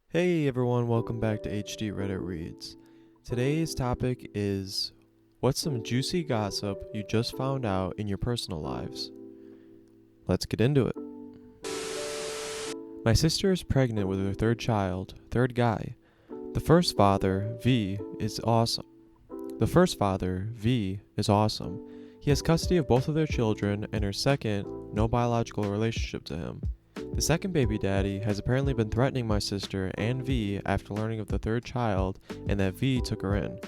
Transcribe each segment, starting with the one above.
Hey everyone, welcome back to HD Reddit Reads. Today's topic is, what's some juicy gossip you just found out in your personal lives? Let's get into it. My sister is pregnant with her third child, third guy. The first father, V, is awesome. He has custody of both of their children, and her second, no biological relationship to him. The second baby daddy has apparently been threatening my sister and V after learning of the third child and that V took her in.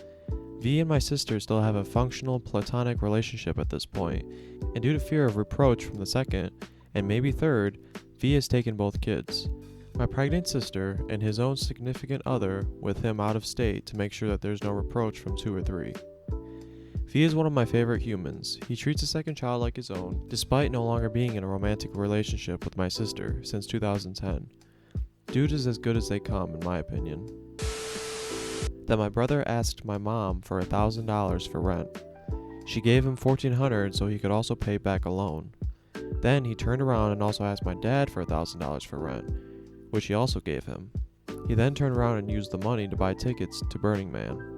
V and my sister still have a functional platonic relationship at this point, and due to fear of reproach from the second, and maybe third, V has taken both kids. My pregnant sister and his own significant other with him out of state to make sure that there's no reproach from 2 or 3. V is one of my favorite humans. He treats the second child like his own, despite no longer being in a romantic relationship with my sister since 2010. Dude is as good as they come, in my opinion. That my brother asked my mom for $1,000 for rent. She gave him $1,400 so he could also pay back a loan. Then he turned around and also asked my dad for $1,000 for rent, which he also gave him. He then turned around and used the money to buy tickets to Burning Man.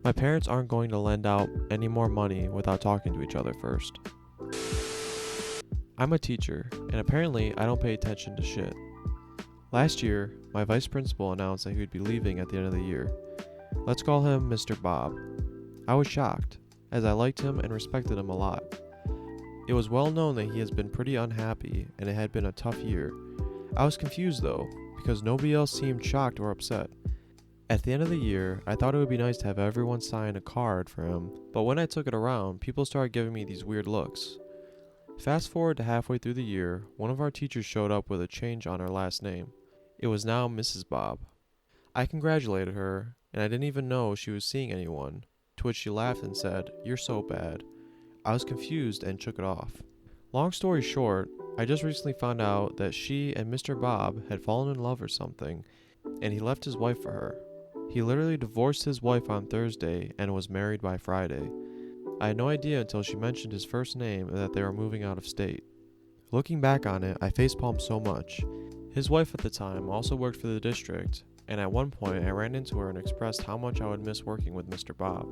My parents aren't going to lend out any more money without talking to each other first. I'm a teacher, and apparently I don't pay attention to shit. Last year, my vice principal announced that he would be leaving at the end of the year. Let's call him Mr. Bob. I was shocked, as I liked him and respected him a lot. It was well known that he has been pretty unhappy, and it had been a tough year. I was confused though, because nobody else seemed shocked or upset. At the end of the year, I thought it would be nice to have everyone sign a card for him, but when I took it around, people started giving me these weird looks. Fast forward to halfway through the year, one of our teachers showed up with a change on her last name. It was now Mrs. Bob. I congratulated her, and I didn't even know she was seeing anyone, to which she laughed and said, "You're so bad." I was confused and shook it off. Long story short, I just recently found out that she and Mr. Bob had fallen in love or something, and he left his wife for her. He literally divorced his wife on Thursday and was married by Friday. I had no idea until she mentioned his first name and that they were moving out of state. Looking back on it, I facepalmed so much. His wife at the time also worked for the district, and at one point I ran into her and expressed how much I would miss working with Mr. Bob.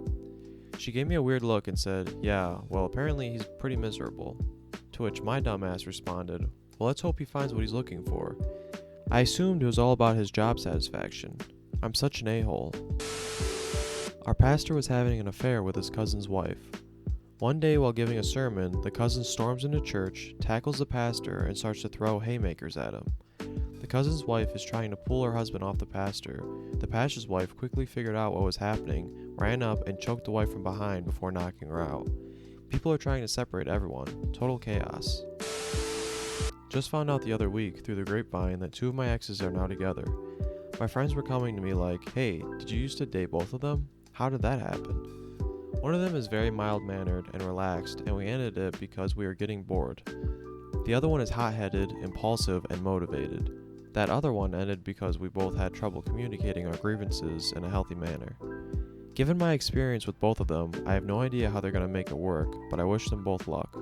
She gave me a weird look and said, "Yeah, well apparently he's pretty miserable." To which my dumbass responded, "Well, let's hope he finds what he's looking for." I assumed it was all about his job satisfaction. I'm such an a-hole. Our pastor was having an affair with his cousin's wife. One day while giving a sermon, the cousin storms into church, tackles the pastor, and starts to throw haymakers at him. The cousin's wife is trying to pull her husband off the pastor. The pastor's wife quickly figured out what was happening, ran up, and choked the wife from behind before knocking her out. People are trying to separate everyone. Total chaos. Just found out the other week through the grapevine that 2 of my exes are now together. My friends were coming to me like, "Hey, did you used to date both of them? How did that happen?" One of them is very mild-mannered and relaxed, and we ended it because we were getting bored. The other one is hot-headed, impulsive, and motivated. That other one ended because we both had trouble communicating our grievances in a healthy manner. Given my experience with both of them, I have no idea how they're going to make it work, but I wish them both luck.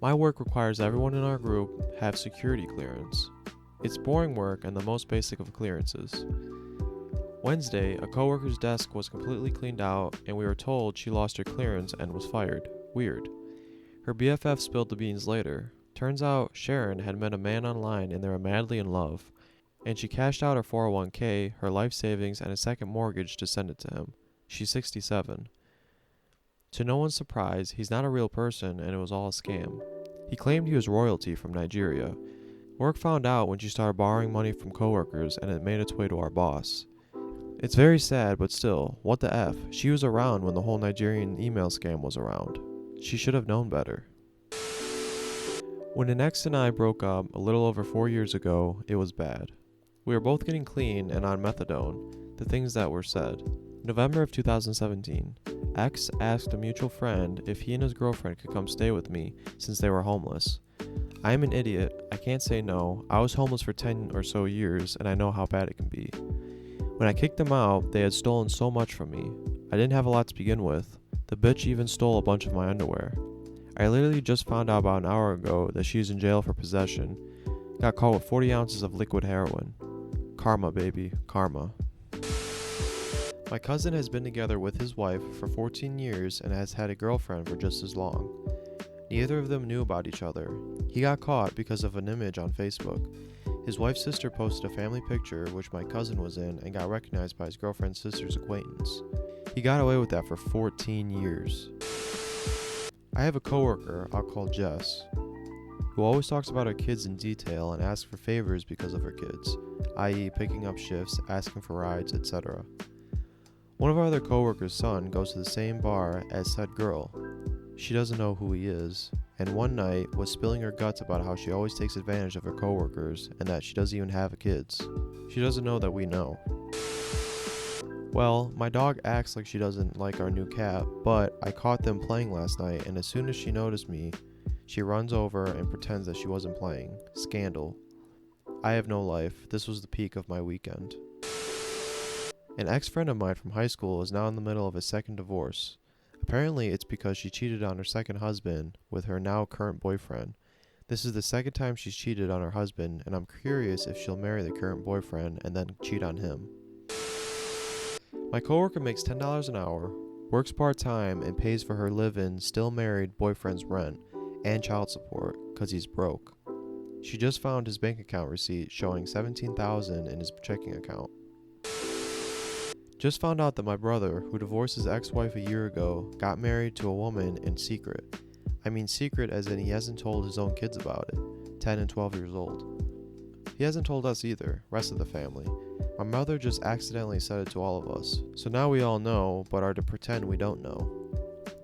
My work requires everyone in our group have security clearance. It's boring work and the most basic of clearances. Wednesday, a coworker's desk was completely cleaned out and we were told she lost her clearance and was fired. Weird. Her BFF spilled the beans later. Turns out Sharon had met a man online and they were madly in love, and she cashed out her 401k, her life savings, and a second mortgage to send it to him. She's 67. To no one's surprise, he's not a real person and it was all a scam. He claimed he was royalty from Nigeria. Work found out when she started borrowing money from coworkers and it made its way to our boss. It's very sad, but still, what the F? She was around when the whole Nigerian email scam was around. She should have known better. When an ex and I broke up a little over 4 years ago, it was bad. We were both getting clean and on methadone, the things that were said. November of 2017, ex asked a mutual friend if he and his girlfriend could come stay with me since they were homeless. I am an idiot, I can't say no. I was homeless for 10 or so years and I know how bad it can be. When I kicked them out, they had stolen so much from me. I didn't have a lot to begin with. The bitch even stole a bunch of my underwear. I literally just found out about an hour ago that she's in jail for possession. Got caught with 40 ounces of liquid heroin. Karma, baby. Karma. My cousin has been together with his wife for 14 years and has had a girlfriend for just as long. Neither of them knew about each other. He got caught because of an image on Facebook. His wife's sister posted a family picture which my cousin was in and got recognized by his girlfriend's sister's acquaintance. He got away with that for 14 years. I have a coworker I'll call Jess, who always talks about her kids in detail and asks for favors because of her kids, i.e. picking up shifts, asking for rides, etc. One of our other coworkers' son goes to the same bar as said girl. She doesn't know who he is, and one night was spilling her guts about how she always takes advantage of her coworkers and that she doesn't even have kids. She doesn't know that we know. Well, my dog acts like she doesn't like our new cat, but I caught them playing last night, and as soon as she noticed me, she runs over and pretends that she wasn't playing. Scandal. I have no life. This was the peak of my weekend. An ex-friend of mine from high school is now in the middle of a second divorce. Apparently, it's because she cheated on her second husband with her now current boyfriend. This is the second time she's cheated on her husband, and I'm curious if she'll marry the current boyfriend and then cheat on him. My coworker makes $10 an hour, works part-time, and pays for her live-in, still married boyfriend's rent and child support because he's broke. She just found his bank account receipt showing $17,000 in his checking account. Just found out that my brother, who divorced his ex-wife a year ago, got married to a woman in secret. I mean secret as in he hasn't told his own kids about it, 10 and 12 years old. He hasn't told us either, rest of the family. My mother just accidentally said it to all of us, so now we all know, but are to pretend we don't know.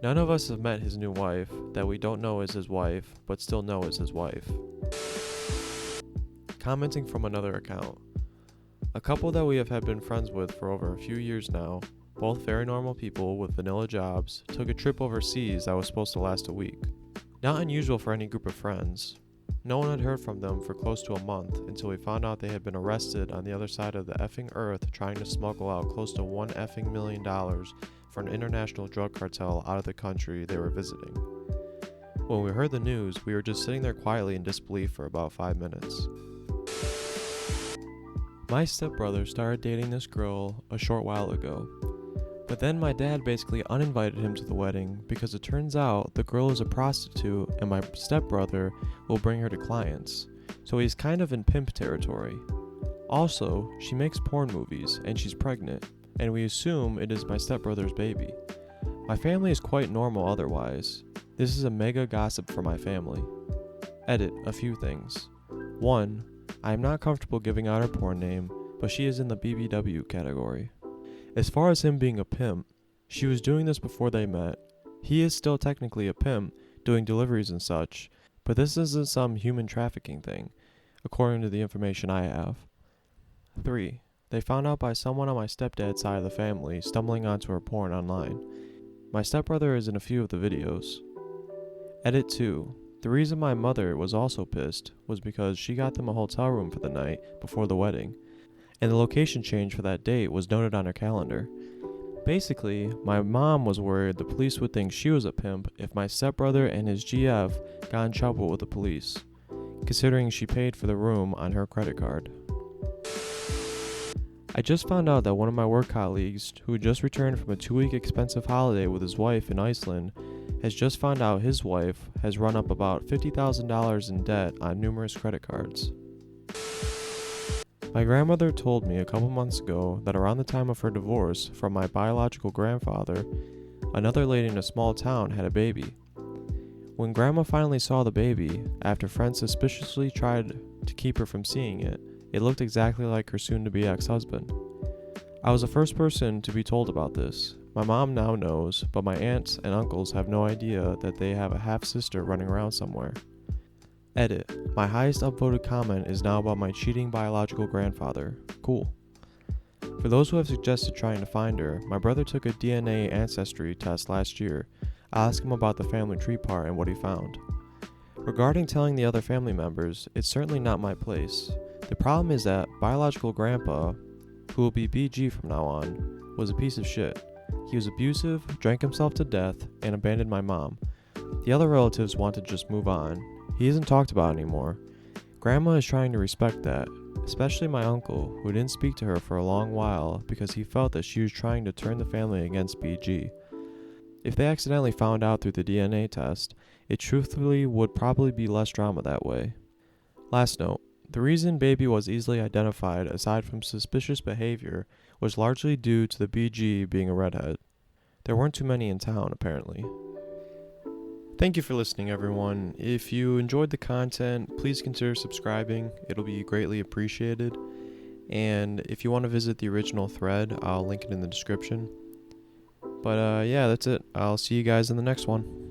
None of us have met his new wife, that we don't know is his wife, but still know is his wife. Commenting from another account. A couple that we have had been friends with for over a few years now, both very normal people with vanilla jobs, took a trip overseas that was supposed to last a week. Not unusual for any group of friends. No one had heard from them for close to a month until we found out they had been arrested on the other side of the effing earth trying to smuggle out close to $1 effing million for an international drug cartel out of the country they were visiting. When we heard the news, we were just sitting there quietly in disbelief for about 5 minutes. My stepbrother started dating this girl a short while ago, but then my dad basically uninvited him to the wedding because it turns out the girl is a prostitute and my stepbrother will bring her to clients, so he's kind of in pimp territory. Also, she makes porn movies and she's pregnant, and we assume it is my stepbrother's baby. My family is quite normal otherwise. This is a mega gossip for my family. Edit a few things. 1. I am not comfortable giving out her porn name, but she is in the BBW category. As far as him being a pimp, she was doing this before they met. He is still technically a pimp, doing deliveries and such, but this isn't some human trafficking thing, according to the information I have. 3. They found out by someone on my stepdad's side of the family stumbling onto her porn online. My stepbrother is in a few of the videos. Edit 2. The reason my mother was also pissed was because she got them a hotel room for the night before the wedding, and the location change for that date was noted on her calendar. Basically, my mom was worried the police would think she was a pimp if my stepbrother and his GF got in trouble with the police, considering she paid for the room on her credit card. I just found out that one of my work colleagues, who just returned from a 2-week expensive holiday with his wife in Iceland, has just found out his wife has run up about $50,000 in debt on numerous credit cards. My grandmother told me a couple months ago that around the time of her divorce from my biological grandfather, another lady in a small town had a baby. When Grandma finally saw the baby, after friends suspiciously tried to keep her from seeing it, it looked exactly like her soon-to-be ex-husband. I was the first person to be told about this. My mom now knows, but my aunts and uncles have no idea that they have a half-sister running around somewhere. Edit. My highest upvoted comment is now about my cheating biological grandfather. Cool. For those who have suggested trying to find her, my brother took a DNA ancestry test last year. I asked him about the family tree part and what he found. Regarding telling the other family members, it's certainly not my place. The problem is that biological grandpa, who will be BG from now on, was a piece of shit. He was abusive, drank himself to death, and abandoned my mom. The other relatives want to just move on. He isn't talked about anymore. Grandma is trying to respect that. especially my uncle, who didn't speak to her for a long while because he felt that she was trying to turn the family against BG. If they accidentally found out through the DNA test, it truthfully would probably be less drama that way. Last note, the reason baby was easily identified aside from suspicious behavior was largely due to the BG being a redhead. There weren't too many in town, apparently. Thank you for listening, everyone. If you enjoyed the content, please consider subscribing. It'll be greatly appreciated. And if you want to visit the original thread, I'll link it in the description. But yeah, that's it. I'll see you guys in the next one.